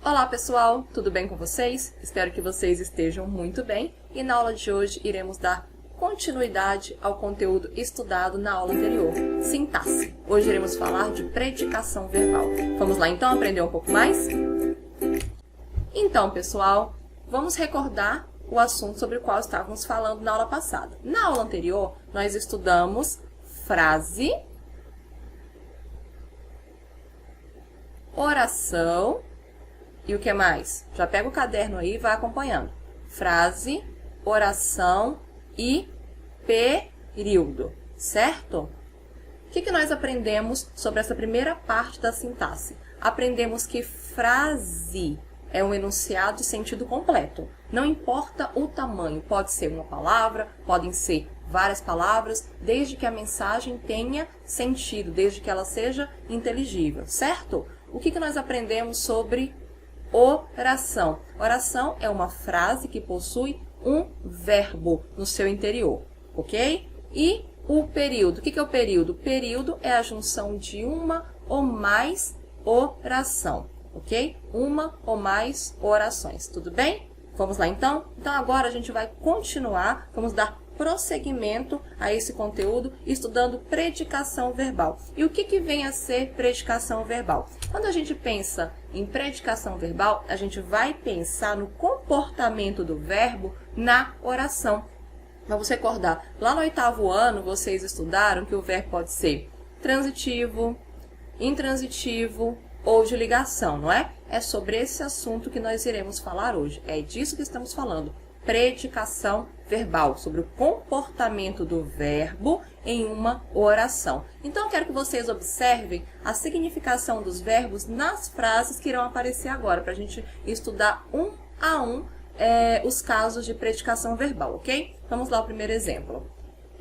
Olá pessoal, tudo bem com vocês? Espero que vocês estejam muito bem e na aula de hoje iremos dar continuidade ao conteúdo estudado na aula anterior, sintaxe. Hoje iremos falar de predicação verbal. Vamos lá então aprender um pouco mais? Então pessoal, vamos recordar o assunto sobre o qual estávamos falando na aula passada. Na aula anterior, nós estudamos frase, oração e o que mais? Já pega o caderno aí e vai acompanhando. Frase, oração e período, certo? O que nós aprendemos sobre essa primeira parte da sintaxe? Aprendemos que frase é um enunciado de sentido completo. Não importa o tamanho, pode ser uma palavra, podem ser várias palavras, desde que a mensagem tenha sentido, desde que ela seja inteligível, certo? O que nós aprendemos sobre oração? Oração é uma frase que possui um verbo no seu interior, ok? E o período, o que é o período? O período é a junção de uma ou mais oração, ok? Uma ou mais orações, tudo bem? Vamos lá então? Então agora a gente vai continuar, vamos dar prosseguimento a esse conteúdo estudando predicação verbal. E o que vem a ser predicação verbal? Quando a gente pensa em predicação verbal, a gente vai pensar no comportamento do verbo na oração. Vamos recordar, lá no 8º ano vocês estudaram que o verbo pode ser transitivo, intransitivo ou de ligação, não é? É sobre esse assunto que nós iremos falar hoje. É disso que estamos falando. Predicação verbal, sobre o comportamento do verbo em uma oração. Então, eu quero que vocês observem a significação dos verbos nas frases que irão aparecer agora, para a gente estudar um a um os casos de predicação verbal, ok? Vamos lá, o primeiro exemplo.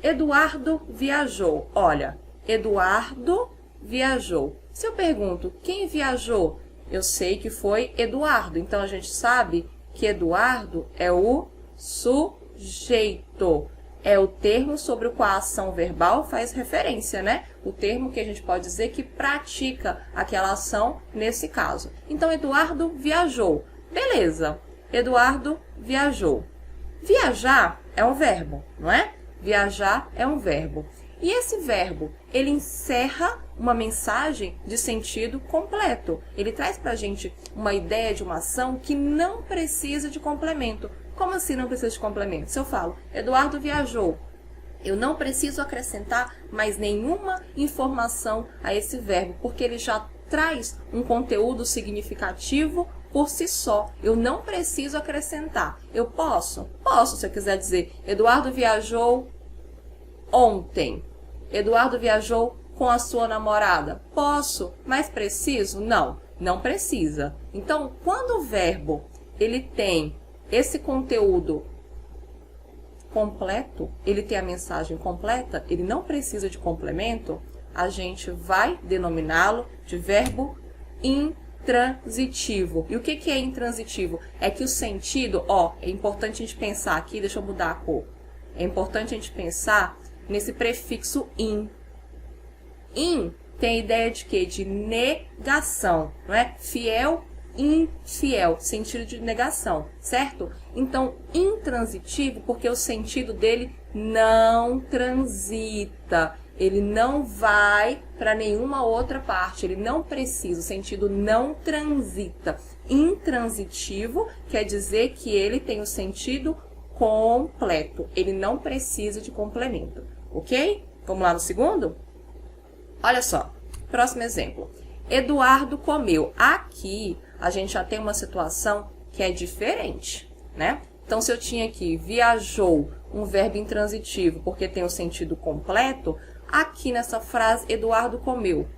Eduardo viajou. Olha, Eduardo viajou. Se eu pergunto, quem viajou? Eu sei que foi Eduardo. Então, a gente sabe que Eduardo é o sujeito. É o termo sobre o qual a ação verbal faz referência, né? O termo que a gente pode dizer que pratica aquela ação nesse caso. Então, Eduardo viajou. Beleza. Eduardo viajou. Viajar é um verbo, não é? Viajar é um verbo. E esse verbo, ele encerra uma mensagem de sentido completo. Ele traz para a gente uma ideia de uma ação que não precisa de complemento. Como assim não precisa de complemento? Se eu falo, Eduardo viajou, eu não preciso acrescentar mais nenhuma informação a esse verbo, porque ele já traz um conteúdo significativo por si só. Eu não preciso acrescentar. Eu posso? Posso, se eu quiser dizer, Eduardo viajou ontem. Eduardo viajou com a sua namorada. Posso, mas preciso? Não, não precisa. Então, quando o verbo ele tem esse conteúdo completo, ele tem a mensagem completa, ele não precisa de complemento, a gente vai denominá-lo de verbo intransitivo. E o que é intransitivo? É que o sentido, é importante a gente pensar aqui, deixa eu mudar a cor. É importante a gente pensar nesse prefixo in. In tem a ideia de quê? De negação, não é? Fiel, infiel, sentido de negação, certo? Então, intransitivo, porque o sentido dele não transita. Ele não vai para nenhuma outra parte, ele não precisa, o sentido não transita. Intransitivo quer dizer que ele tem o sentido completo, ele não precisa de complemento, ok? Vamos lá no segundo? Olha só, próximo exemplo. Eduardo comeu. Aqui a gente já tem uma situação que é diferente, né? Então, se eu tinha aqui viajou, um verbo intransitivo, porque tem o sentido completo, aqui nessa frase, Eduardo comeu.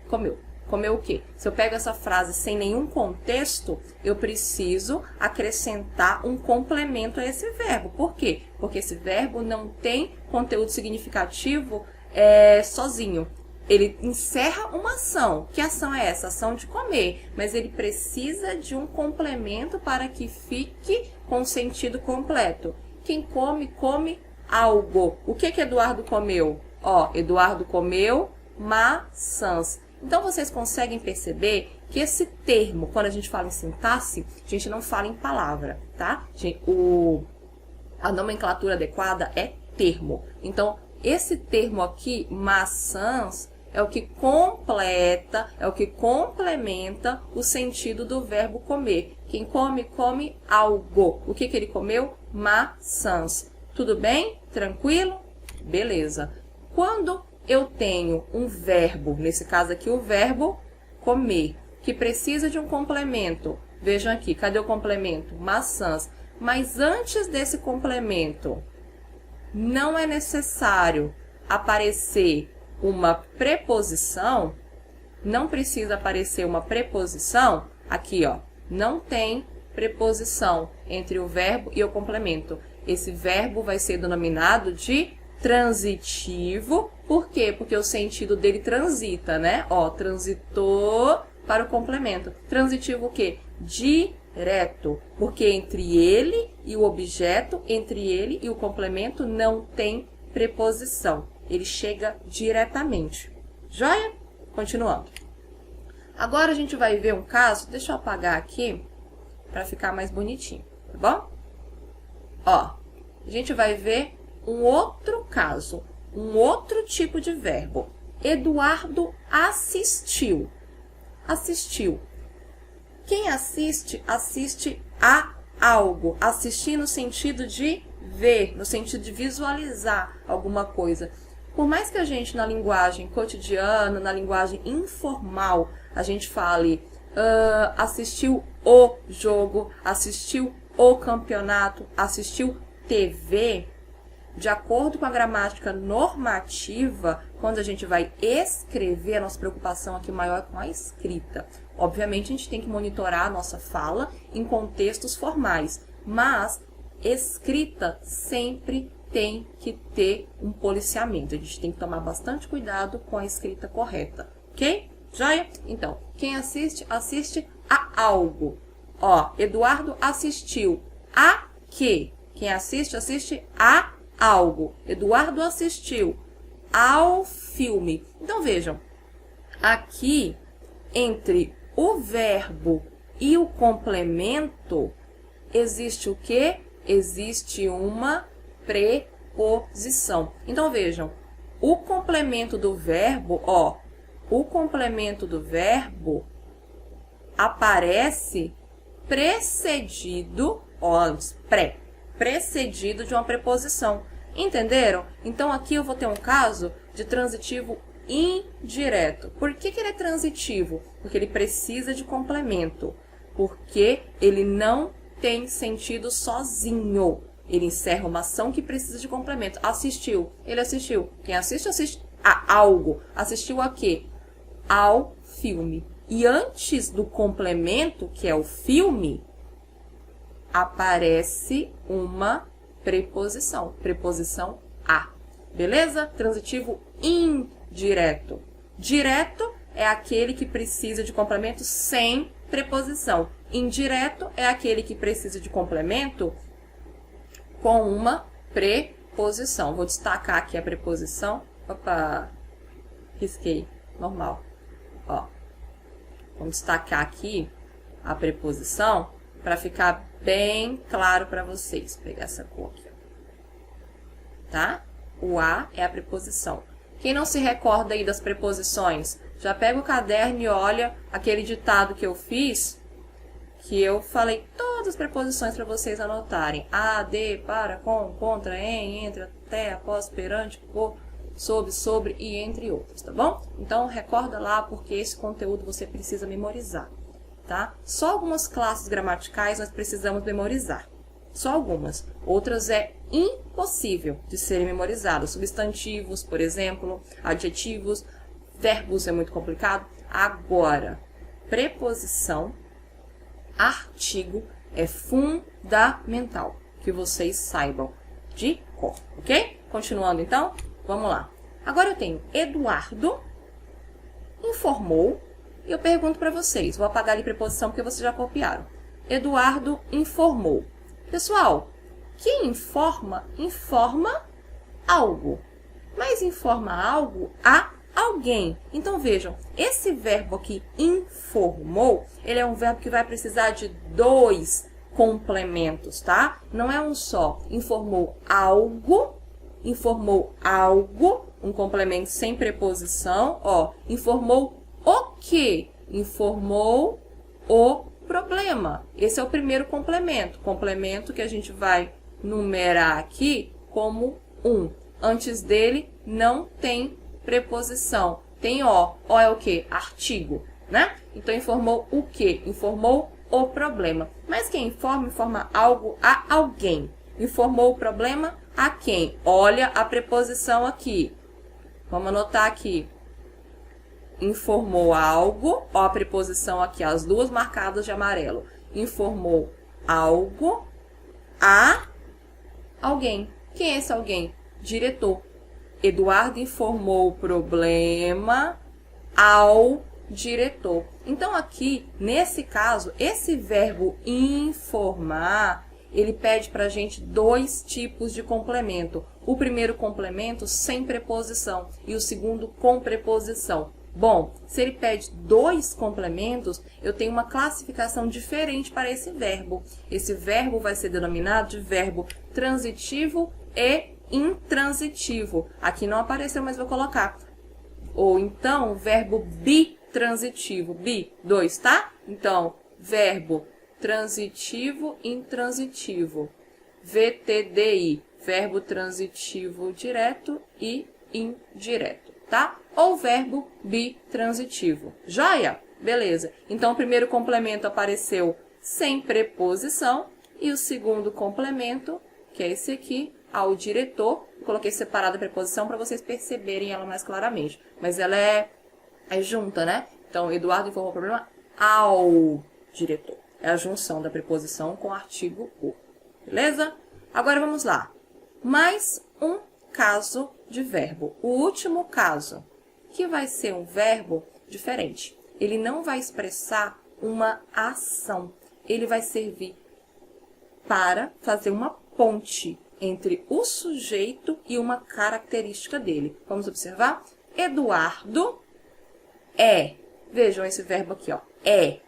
Comeu. Comeu o quê? Se eu pego essa frase sem nenhum contexto, eu preciso acrescentar um complemento a esse verbo. Por quê? Porque esse verbo não tem conteúdo significativo sozinho. Ele encerra uma ação. Que ação é essa? Ação de comer. Mas ele precisa de um complemento para que fique com sentido completo. Quem come, come algo. O que Eduardo comeu? Eduardo comeu maçãs. Então, vocês conseguem perceber que esse termo, quando a gente fala em sintaxe, a gente não fala em palavra, tá? A nomenclatura adequada é termo. Então, esse termo aqui, maçãs, é o que completa, é o que complementa o sentido do verbo comer. Quem come, come algo. O que ele comeu? Maçãs. Tudo bem? Tranquilo? Beleza. Quando eu tenho um verbo, nesse caso aqui o verbo comer, que precisa de um complemento. Vejam aqui, cadê o complemento? Maçãs. Mas antes desse complemento, não é necessário aparecer uma preposição, não precisa aparecer uma preposição, aqui ó, não tem preposição entre o verbo e o complemento. Esse verbo vai ser denominado de transitivo, por quê? Porque o sentido dele transita, né? Ó, transitou para o complemento. Transitivo o quê? Direto, porque entre ele e o objeto, entre ele e o complemento não tem preposição. Ele chega diretamente. Joia? Continuando. Agora a gente vai ver um caso, deixa eu apagar aqui para ficar mais bonitinho, tá bom? Ó, a gente vai ver um outro caso, um outro tipo de verbo. Eduardo assistiu. Assistiu. Quem assiste, assiste a algo. Assistir no sentido de ver, no sentido de visualizar alguma coisa. Por mais que a gente, na linguagem cotidiana, na linguagem informal, a gente fale assistiu o jogo, assistiu o campeonato, assistiu TV, de acordo com a gramática normativa, quando a gente vai escrever, a nossa preocupação aqui maior é com a escrita. Obviamente, a gente tem que monitorar a nossa fala em contextos formais, mas escrita sempre tem que ter um policiamento. A gente tem que tomar bastante cuidado com a escrita correta, ok? Joia? Então, quem assiste, assiste a algo. Ó, Eduardo assistiu a quê? Quem assiste, assiste a algo. Eduardo assistiu ao filme. Então, vejam, aqui, entre o verbo e o complemento, existe o quê? Existe uma preposição. Então, vejam, o complemento do verbo, ó, o complemento do verbo aparece precedido, ó, antes, precedido de uma preposição. Entenderam? Então, aqui eu vou ter um caso de transitivo indireto. Por que ele é transitivo? Porque ele precisa de complemento. Porque ele não tem sentido sozinho. Ele encerra uma ação que precisa de complemento. Assistiu. Ele assistiu. Quem assiste, assiste a algo. Assistiu a quê? Ao filme. E antes do complemento, que é o filme, aparece uma preposição. Preposição a. Beleza? Transitivo indireto. Direto é aquele que precisa de complemento sem preposição. Indireto é aquele que precisa de complemento com uma preposição. Vou destacar aqui a preposição. Opa, risquei. Normal. Ó, vamos destacar aqui a preposição para ficar bem claro para vocês. Vou pegar essa cor aqui. Tá? O a é a preposição. Quem não se recorda aí das preposições, já pega o caderno e olha aquele ditado que eu fiz, que eu falei todas as preposições para vocês anotarem. A, de, para, com, contra, em, entre, até, após, perante, por, sob, sobre e entre outros, tá bom? Então, recorda lá, porque esse conteúdo você precisa memorizar, tá? Só algumas classes gramaticais nós precisamos memorizar. Só algumas. Outras é impossível de serem memorizadas. Substantivos, por exemplo, adjetivos, verbos é muito complicado. Agora, preposição, artigo é fundamental que vocês saibam de cor, ok? Continuando então, vamos lá. Agora eu tenho Eduardo informou e eu pergunto para vocês, vou apagar ali preposição porque vocês já copiaram. Eduardo informou. Pessoal, quem informa, informa algo. Mas informa algo a alguém. Então, vejam, esse verbo aqui, informou, ele é um verbo que vai precisar de 2 complementos, tá? Não é um só. Informou algo, um complemento sem preposição, ó. Informou o quê? Informou o problema. Esse é o primeiro complemento que a gente vai numerar aqui como 1. Antes dele não tem preposição, tem o. O é o quê? Artigo, né? Então, informou o quê? Informou o problema. Mas quem informa algo a alguém. Informou o problema a quem? Olha a preposição aqui. Vamos anotar aqui. Informou algo, ó a preposição aqui, as duas marcadas de amarelo. Informou algo a alguém. Quem é esse alguém? Diretor. Eduardo informou o problema ao diretor. Então, aqui, nesse caso, esse verbo informar, ele pede para a gente 2 tipos de complemento. O primeiro complemento sem preposição e o segundo com preposição. Bom, se ele pede 2 complementos, eu tenho uma classificação diferente para esse verbo. Esse verbo vai ser denominado de verbo transitivo e intransitivo. Aqui não apareceu, mas vou colocar. Ou então, verbo bitransitivo. Bi, 2, tá? Então, verbo transitivo, intransitivo. VTDI, verbo transitivo direto e indireto, tá? Ou verbo bitransitivo. Joia? Beleza. Então, o primeiro complemento apareceu sem preposição e o segundo complemento, que é esse aqui, ao diretor. Eu coloquei separada a preposição para vocês perceberem ela mais claramente. Mas ela é junta, né? Então, Eduardo informou o problema ao diretor. É a junção da preposição com o artigo o. Beleza? Agora vamos lá. Mais um caso de verbo. O último caso, que vai ser um verbo diferente. Ele não vai expressar uma ação. Ele vai servir para fazer uma ponte entre o sujeito e uma característica dele. Vamos observar? Eduardo é. Vejam esse verbo aqui, ó. É.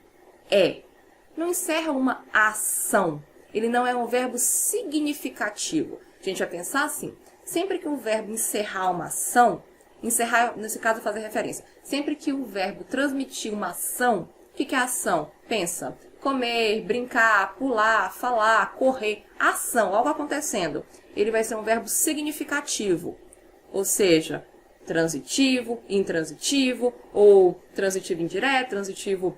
Não encerra uma ação. Ele não é um verbo significativo. A gente vai pensar assim. Sempre que o verbo encerrar uma ação, encerrar, nesse caso, fazer referência. Sempre que o verbo transmitir uma ação, o que é ação? Pensa. Comer, brincar, pular, falar, correr. Ação, algo acontecendo. Ele vai ser um verbo significativo. Ou seja, transitivo, intransitivo, ou transitivo indireto, transitivo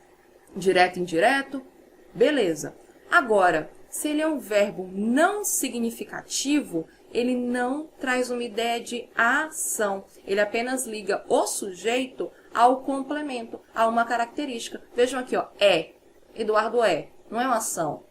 direto, indireto. Beleza. Agora, se ele é um verbo não significativo, ele não traz uma ideia de ação. Ele apenas liga o sujeito ao complemento, a uma característica. Vejam aqui, ó, é. Eduardo é. Não é uma ação.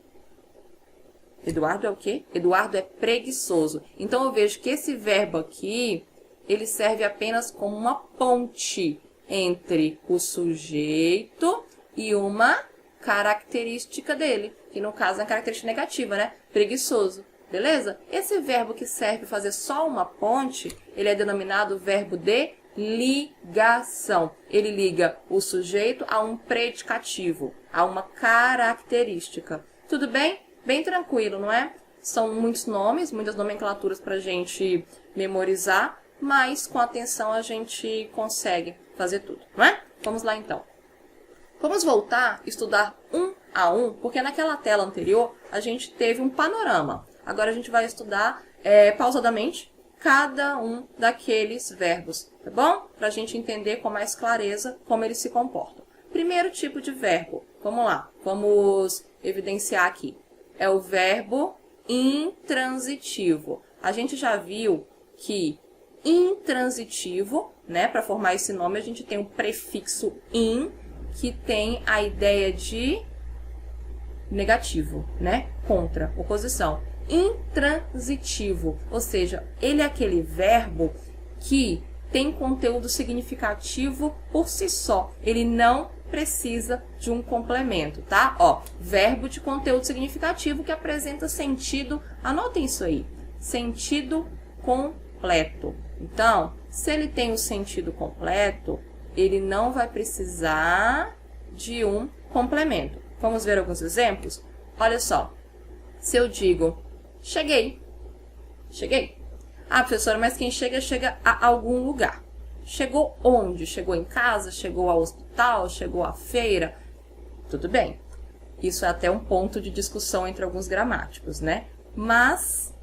Eduardo é o quê? Eduardo é preguiçoso. Então, eu vejo que esse verbo aqui, ele serve apenas como uma ponte entre o sujeito e uma característica dele. Que, no caso, é a característica negativa, né? Preguiçoso. Beleza? Esse verbo que serve para fazer só uma ponte, ele é denominado verbo de ligação. Ele liga o sujeito a um predicativo, a uma característica. Tudo bem? Bem tranquilo, não é? São muitos nomes, muitas nomenclaturas para a gente memorizar, mas com atenção a gente consegue fazer tudo, não é? Vamos lá então. Vamos voltar a estudar um a um, porque naquela tela anterior a gente teve um panorama. Agora a gente vai estudar pausadamente cada um daqueles verbos, tá bom? Para a gente entender com mais clareza como eles se comportam. Primeiro tipo de verbo, vamos lá, vamos evidenciar aqui. É o verbo intransitivo. A gente já viu que intransitivo, né, para formar esse nome, a gente tem o prefixo in, que tem a ideia de negativo, né, contra, oposição. Intransitivo, ou seja, ele é aquele verbo que tem conteúdo significativo por si só. Ele não precisa de um complemento, tá? Ó, verbo de conteúdo significativo que apresenta sentido, anotem isso aí, sentido completo. Então, Se ele tem o sentido completo, ele não vai precisar de um complemento. Vamos ver alguns exemplos? Olha só, se eu digo, cheguei, cheguei. Ah, professora, mas quem chega, chega a algum lugar. Chegou onde? Chegou em casa? Chegou ao hospital? Chegou à feira? Tudo bem. Isso é até um ponto de discussão entre alguns gramáticos, né? Mas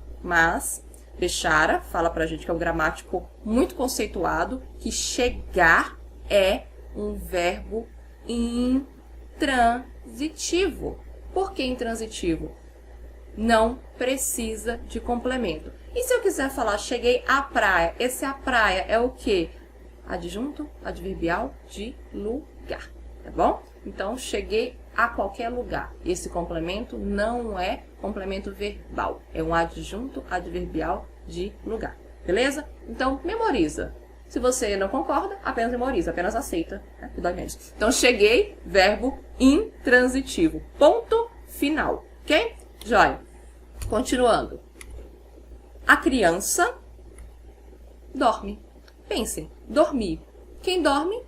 Bechara fala pra gente que é um gramático muito conceituado, que chegar é um verbo intransitivo. Por que intransitivo? Não precisa de complemento. E se eu quiser falar cheguei à praia, esse à praia é o quê? Adjunto adverbial de lugar, tá bom? Então, cheguei a qualquer lugar. Esse complemento não é complemento verbal, é um adjunto adverbial de lugar, beleza? Então, memoriza. Se você não concorda, apenas memoriza, apenas aceita, né? Que dói menos. Então, cheguei, verbo intransitivo. Ponto final, ok? Joia. Continuando. A criança dorme. Pensem, dormir. Quem dorme,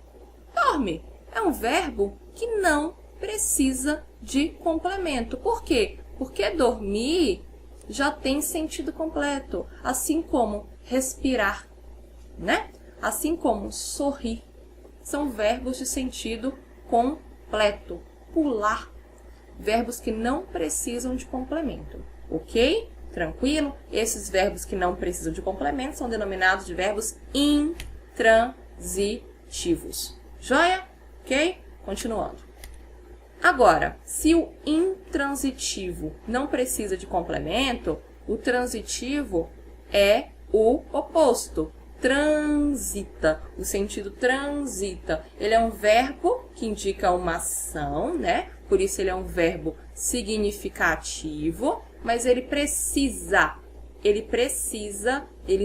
dorme. É um verbo que não precisa de complemento. Por quê? Porque dormir já tem sentido completo. Assim como respirar, né? Assim como sorrir. São verbos de sentido completo. Pular. Verbos que não precisam de complemento. Ok? Tranquilo? Esses verbos que não precisam de complemento são denominados de verbos intransitivos. Joia? Ok? Continuando. Agora, se o intransitivo não precisa de complemento, o transitivo é o oposto. Transita. O sentido transita. Ele é um verbo que indica uma ação, né? Por isso ele é um verbo significativo, mas ele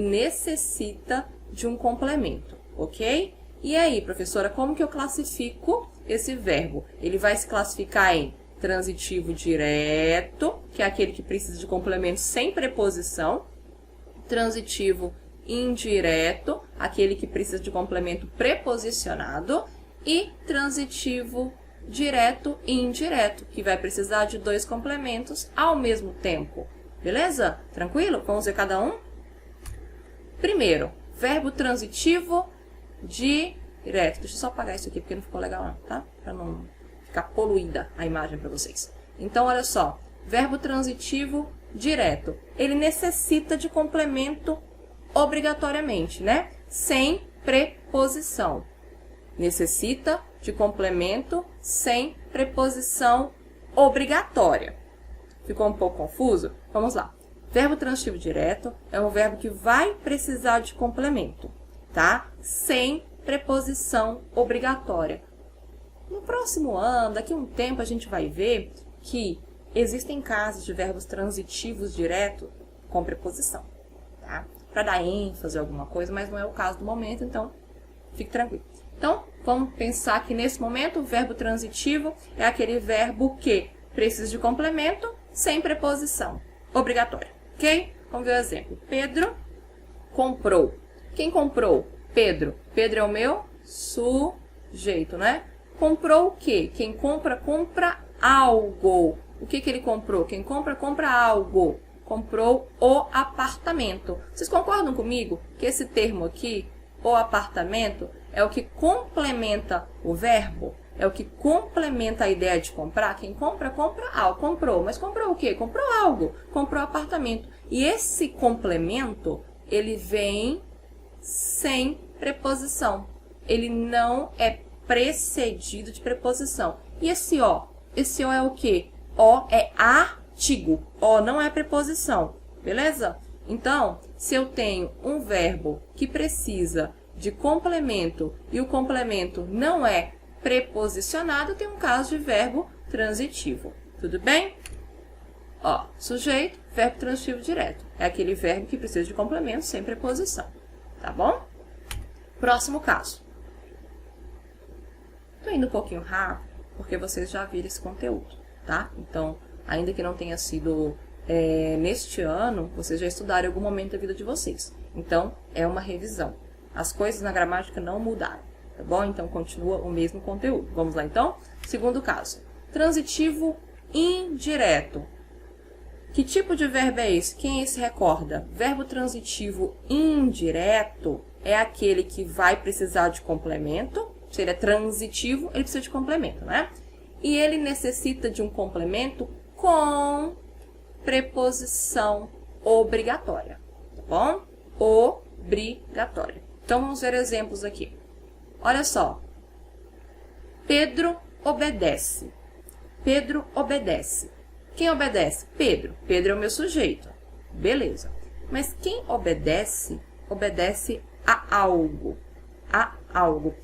necessita de um complemento, ok? E aí, professora, como que eu classifico esse verbo? Ele vai se classificar em transitivo direto, que é aquele que precisa de complemento sem preposição, transitivo indireto, aquele que precisa de complemento preposicionado, e transitivo direto e indireto, que vai precisar de 2 complementos ao mesmo tempo. Beleza? Tranquilo? Vamos ver cada um? Primeiro, verbo transitivo direto. Deixa eu só apagar isso aqui, porque não ficou legal não, tá? Para não ficar poluída a imagem para vocês. Então, olha só. Verbo transitivo direto. Ele necessita de complemento obrigatoriamente, né? Sem preposição. Necessita de complemento sem preposição obrigatória. Ficou um pouco confuso? Vamos lá. Verbo transitivo direto é um verbo que vai precisar de complemento, tá? Sem preposição obrigatória. No próximo ano, daqui a um tempo, a gente vai ver que existem casos de verbos transitivos direto com preposição, tá? Para dar ênfase a alguma coisa, mas não é o caso do momento, então fique tranquilo. Então, vamos pensar que nesse momento o verbo transitivo é aquele verbo que precisa de complemento sem preposição obrigatória, ok? Vamos ver o exemplo. Pedro comprou. Quem comprou? Pedro. Pedro é o meu sujeito, né? Comprou o quê? Quem compra, compra algo. O que ele comprou? Quem compra, compra algo. Comprou o apartamento. Vocês concordam comigo que esse termo aqui, o apartamento, é o que complementa o verbo? É o que complementa a ideia de comprar? Quem compra, compra algo. Comprou. Mas comprou o quê? Comprou algo. Comprou apartamento. E esse complemento, ele vem sem preposição. Ele não é precedido de preposição. E esse O? Esse O é o quê? O é artigo. O não é preposição. Beleza? Então, se eu tenho um verbo que precisa de complemento e o complemento não é preposicionado, tem um caso de verbo transitivo. Tudo bem? Ó, sujeito, verbo transitivo direto. É aquele verbo que precisa de complemento sem preposição. Tá bom? Próximo caso. Tô indo um pouquinho rápido, porque vocês já viram esse conteúdo, tá? Então, ainda que não tenha sido neste ano, vocês já estudaram em algum momento da vida de vocês. Então, é uma revisão. As coisas na gramática não mudaram, tá bom? Então, continua o mesmo conteúdo. Vamos lá, então? Segundo caso. Transitivo indireto. Que tipo de verbo é esse? Quem se recorda? Verbo transitivo indireto é aquele que vai precisar de complemento. Se ele é transitivo, ele precisa de complemento, né? E ele necessita de um complemento com preposição obrigatória, tá bom? Obrigatória. Então, vamos ver exemplos aqui. Olha só. Pedro obedece. Pedro obedece. Quem obedece? Pedro. Pedro é o meu sujeito. Beleza. Mas quem obedece, obedece a algo. A algo.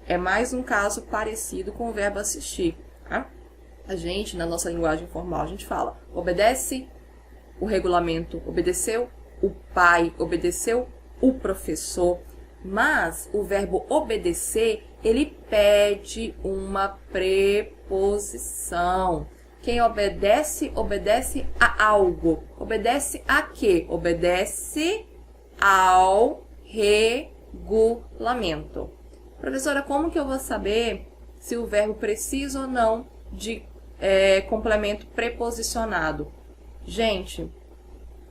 É mais um caso parecido com o verbo assistir. Tá? A gente, na nossa linguagem formal, a gente fala, obedece o regulamento, obedeceu o pai, obedeceu o professor. Mas o verbo obedecer, ele pede uma preposição. Quem obedece, obedece a algo. Obedece a quê? Obedece ao regulamento. Professora, como que eu vou saber se o verbo precisa ou não de complemento preposicionado? Gente,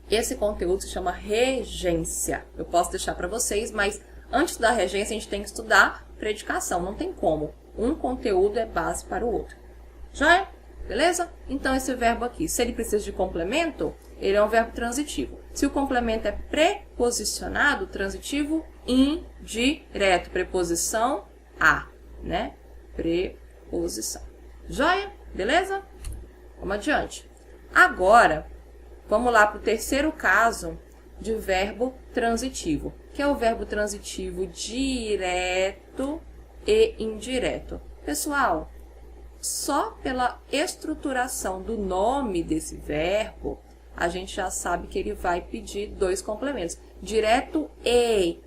esse conteúdo se chama regência. Eu posso deixar para vocês, mas antes da regência a gente tem que estudar predicação. Não tem como. Um conteúdo é base para o outro. Já é? Beleza? Então, esse verbo aqui, se ele precisa de complemento, ele é um verbo transitivo. Se o complemento é preposicionado, transitivo indireto. Preposição a, né? Preposição. Joia? Beleza? Vamos adiante. Agora, vamos lá para o terceiro caso de verbo transitivo, que é o verbo transitivo direto e indireto. Pessoal, só pela estruturação do nome desse verbo, a gente já sabe que ele vai pedir dois complementos. Direto e,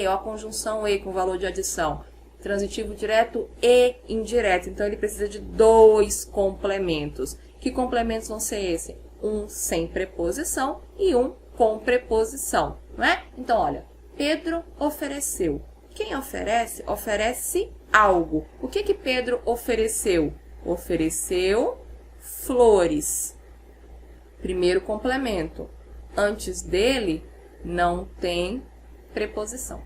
ó, a conjunção e com valor de adição. Transitivo direto e indireto. Então, ele precisa de dois complementos. Que complementos vão ser esses? Um sem preposição e um com preposição, não é? Então, olha, Pedro ofereceu. Quem oferece? Oferece algo. O que que Pedro ofereceu? Ofereceu flores. Primeiro complemento. Antes dele, não tem preposição,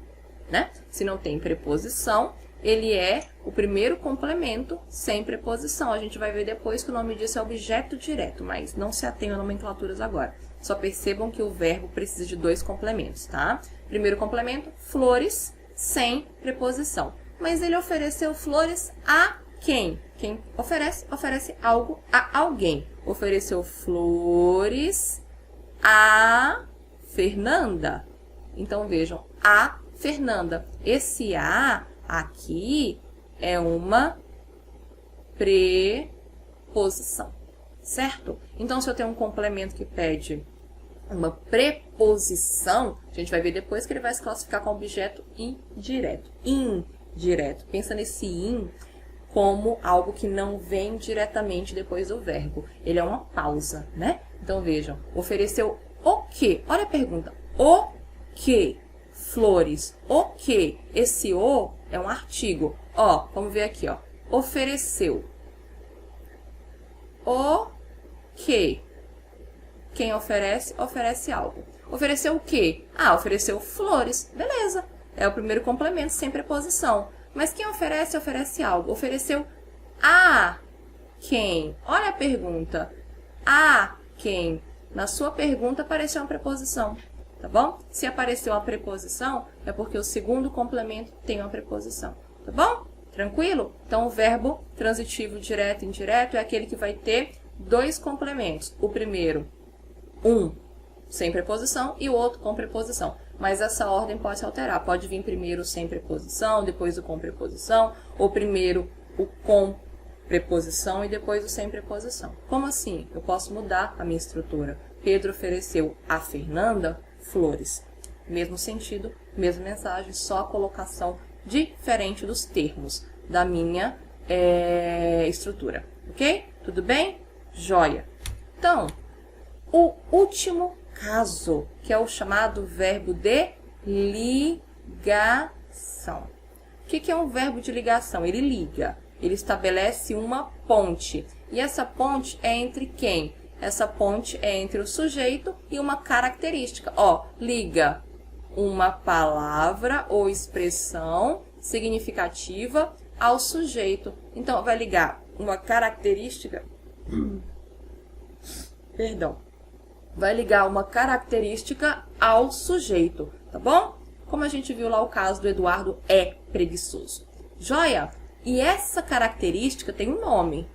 né? Se não tem preposição, ele é o primeiro complemento sem preposição. A gente vai ver depois que o nome disso é objeto direto, mas não se atenham a nomenclaturas agora. Só percebam que o verbo precisa de dois complementos, tá? Primeiro complemento, flores, sem preposição. Mas ele ofereceu flores a quem? Quem oferece, oferece algo a alguém. Ofereceu flores a Fernanda. Então, vejam, a Fernanda. Esse a aqui é uma preposição, certo? Então, se eu tenho um complemento que pede uma preposição, a gente vai ver depois que ele vai se classificar como objeto indireto. Indireto. Pensa nesse in como algo que não vem diretamente depois do verbo. Ele é uma pausa, né? Então, vejam. Ofereceu o quê? Olha a pergunta. O quê? Flores. O quê? Esse o é um artigo. Ó, vamos ver aqui, ó. Ofereceu. O quê? Quem oferece, oferece algo. Ofereceu o quê? Ah, ofereceu flores. Beleza. É o primeiro complemento, sem preposição. Mas quem oferece, oferece algo. Ofereceu a quem? Olha a pergunta. A quem? Na sua pergunta apareceu uma preposição, tá bom? Se apareceu uma preposição, é porque o segundo complemento tem uma preposição, tá bom? Tranquilo? Então, o verbo transitivo direto e indireto é aquele que vai ter dois complementos. O primeiro, um sem preposição e o outro com preposição. Mas essa ordem pode se alterar. Pode vir primeiro sem preposição, depois o com preposição, ou primeiro o com preposição e depois o sem preposição. Como assim? Eu posso mudar a minha estrutura. Pedro ofereceu a Fernanda flores. Mesmo sentido, mesma mensagem, só a colocação diferente dos termos da minha estrutura. Ok? Tudo bem? Joia! Então, o último caso, que é o chamado verbo de ligação. O que é um verbo de ligação? Ele liga, ele estabelece uma ponte. E essa ponte é entre quem? Essa ponte é entre o sujeito e uma característica. Ó, liga uma palavra ou expressão significativa ao sujeito. Então, vai ligar uma característica... Perdão. Vai ligar uma característica ao sujeito, tá bom? Como a gente viu lá o caso do Eduardo é preguiçoso. Joia? E essa característica tem um nome.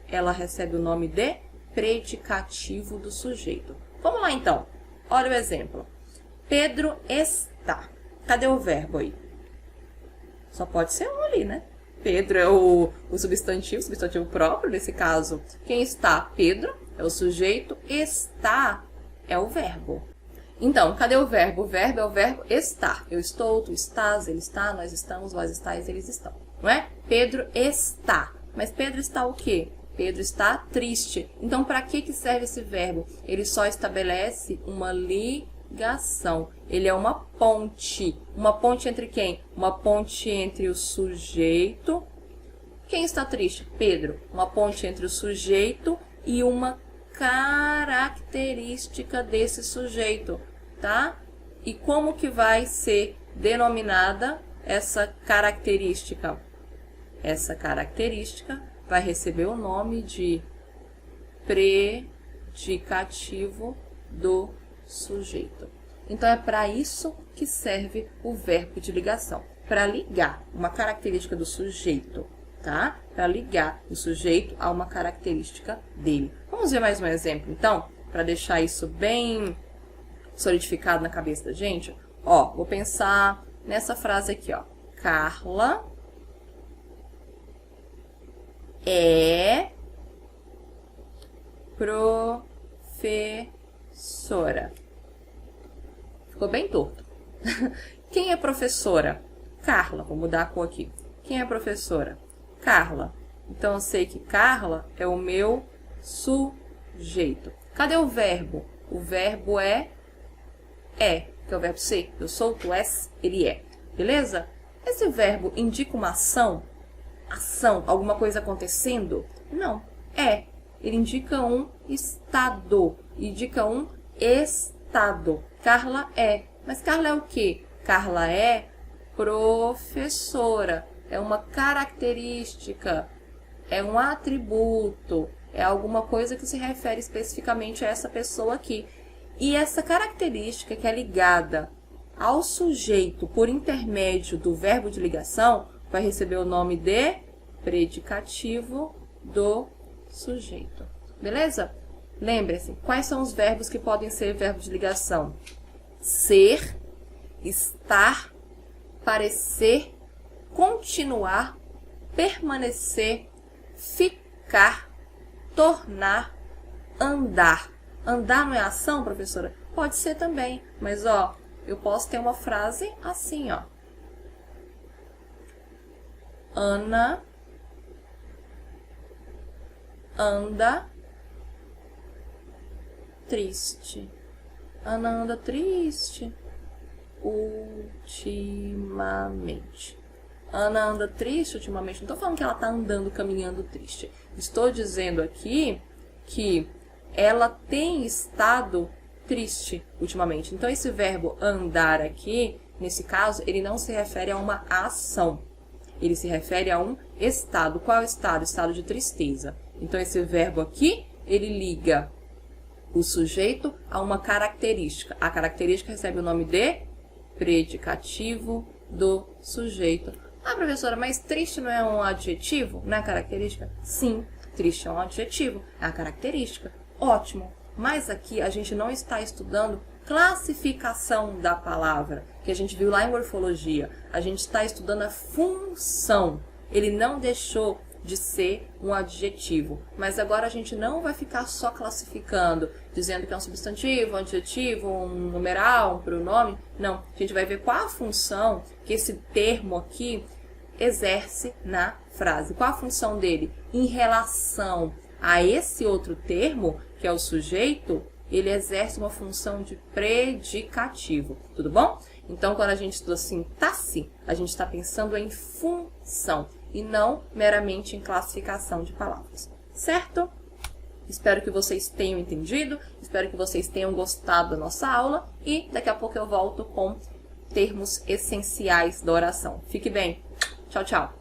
Ela recebe o nome de predicativo do sujeito. Vamos lá, então. Olha o exemplo. Pedro está. Cadê o verbo aí? Só pode ser um ali, né? Pedro é o substantivo próprio, nesse caso. Quem está? Pedro é o sujeito, está é o verbo. Então, cadê o verbo? O verbo é o verbo estar. Eu estou, tu estás, ele está, nós estamos, vós estáis, eles estão. Não é? Pedro está. Mas Pedro está o quê? Pedro está triste. Então, para que serve esse verbo? Ele só estabelece uma ligação. Ele é uma ponte. Uma ponte entre quem? Uma ponte entre o sujeito. Quem está triste? Pedro. Uma ponte entre o sujeito e uma característica desse sujeito, tá? E como que vai ser denominada essa característica? Essa característica vai receber o nome de predicativo do sujeito. Então, é para isso que serve o verbo de ligação. Para ligar uma característica do sujeito, tá? Para ligar o sujeito a uma característica dele. Vamos ver mais um exemplo, então? Para deixar isso bem solidificado na cabeça da gente. Ó, vou pensar nessa frase aqui, ó. Carla é professora. Ficou bem torto. Quem é professora? Carla. Vou mudar a cor aqui. Quem é professora? Carla. Então, eu sei que Carla é o meu sujeito. Cadê o verbo? O verbo é, que é o verbo ser. Eu sou, tu és, ele é. Beleza? Esse verbo indica uma ação? Ação, alguma coisa acontecendo? Não, é. Ele indica um estado. Indica um estado. Carla é. Mas Carla é o quê? Carla é professora. É uma característica. É um atributo. É alguma coisa que se refere especificamente a essa pessoa aqui. E essa característica que é ligada ao sujeito por intermédio do verbo de ligação vai receber o nome de predicativo do sujeito. Beleza? Lembre-se, quais são os verbos que podem ser verbo de ligação? Ser, estar, parecer, continuar, permanecer, ficar, tornar, andar. Andar não é ação, professora? Pode ser também, mas ó, eu posso ter uma frase assim, ó. Ana anda triste. Ana anda triste ultimamente. Ana anda triste ultimamente. Não estou falando que ela está andando, caminhando triste. Estou dizendo aqui que ela tem estado triste ultimamente. Então, esse verbo andar aqui, nesse caso, ele não se refere a uma ação. Ele se refere a um estado. Qual é o estado? Estado de tristeza. Então, esse verbo aqui, ele liga o sujeito a uma característica. A característica recebe o nome de predicativo do sujeito. Ah, professora, mas triste não é um adjetivo? Não é característica? Sim, triste é um adjetivo, é a característica. Ótimo. Mas aqui a gente não está estudando classificação da palavra, que a gente viu lá em morfologia. A gente está estudando a função. Ele não deixou de ser um adjetivo. Mas agora a gente não vai ficar só classificando, dizendo que é um substantivo, um adjetivo, um numeral, um pronome. Não, a gente vai ver qual a função que esse termo aqui exerce na frase. Qual a função dele? Em relação a esse outro termo, que é o sujeito, ele exerce uma função de predicativo, tudo bom? Então, quando a gente estuda sintaxe, a gente está pensando em função e não meramente em classificação de palavras, certo? Espero que vocês tenham entendido, espero que vocês tenham gostado da nossa aula e daqui a pouco eu volto com termos essenciais da oração. Fique bem. Tchau, tchau.